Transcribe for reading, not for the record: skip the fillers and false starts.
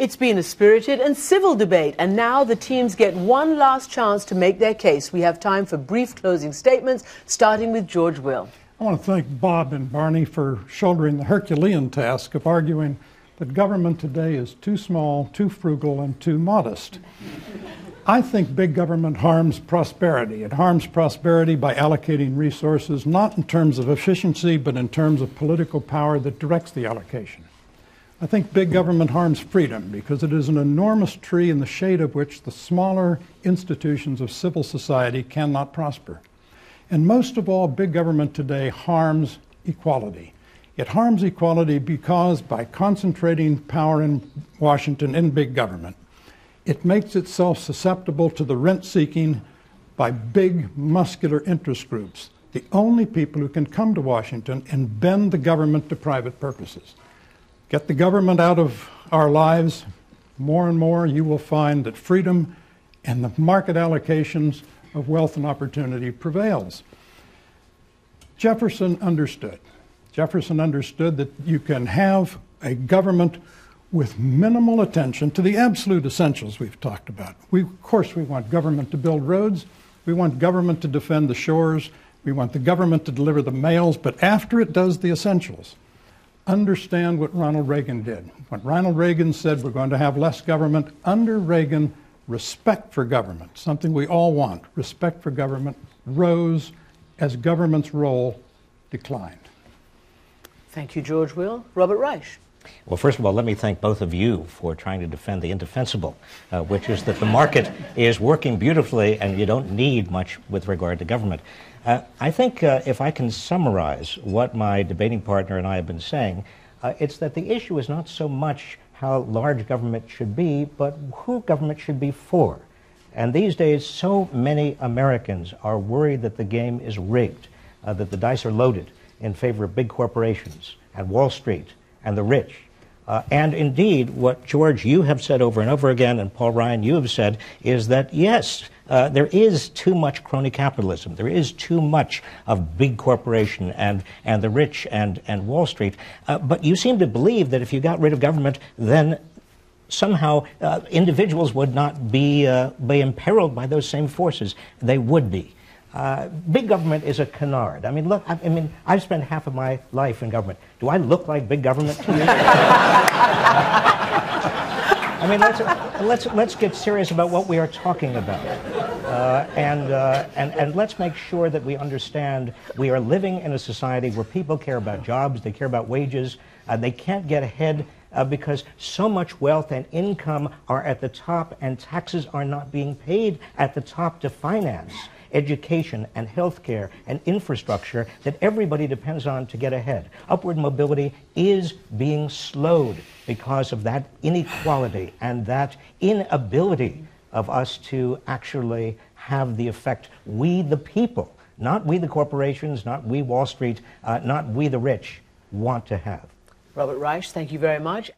It's been a spirited and civil debate, and now the teams get one last chance to make their case. We have time for brief closing statements, starting with George Will. I want to thank Bob and Barney for shouldering the Herculean task of arguing that government today is too small, too frugal, and too modest. I think big government harms prosperity. It harms prosperity by allocating resources, not in terms of efficiency, but in terms of political power that directs the allocation. I think big government harms freedom because it is an enormous tree in the shade of which the smaller institutions of civil society cannot prosper. And most of all, big government today harms equality. It harms equality because by concentrating power in Washington in big government, it makes itself susceptible to the rent-seeking by big, muscular interest groups, the only people who can come to Washington and bend the government to private purposes. Get the government out of our lives, more and more you will find that freedom and the market allocations of wealth and opportunity prevails. Jefferson understood. Jefferson understood that you can have a government with minimal attention to the absolute essentials we've talked about. Of course, we want government to build roads. We want government to defend the shores. We want the government to deliver the mails. But after it does the essentials, understand what Ronald Reagan did. When Ronald Reagan said we're going to have less government, under Reagan, respect for government, something we all want, respect for government, rose as government's role declined. Thank you, George Will. Robert Reich. Well, first of all, let me thank both of you for trying to defend the indefensible, which is that the market is working beautifully and you don't need much with regard to government. I think if I can summarize what my debating partner and I have been saying, it's that the issue is not so much how large government should be, but who government should be for. And these days, so many Americans are worried that the game is rigged, that the dice are loaded in favor of big corporations and Wall Street and the rich. And indeed, what, George, you have said over and over again, and Paul Ryan, you have said, is that, yes, there is too much crony capitalism. There is too much of big corporation and the rich and Wall Street. But you seem to believe that if you got rid of government, then somehow individuals would not be imperiled by those same forces. They would be. Big government is a canard. I mean, look, I've spent half of my life in government. Do I look like big government to you? I mean, let's get serious about what we are talking about, and let's make sure that we understand we are living in a society where people care about jobs, they care about wages, they can't get ahead because so much wealth and income are at the top, and taxes are not being paid at the top to finance education and health care and infrastructure that everybody depends on to get ahead. Upward mobility is being slowed because of that inequality and that inability of us to actually have the effect we the people, not we the corporations, not we Wall Street, not we the rich, want to have. Robert Reich, thank you very much.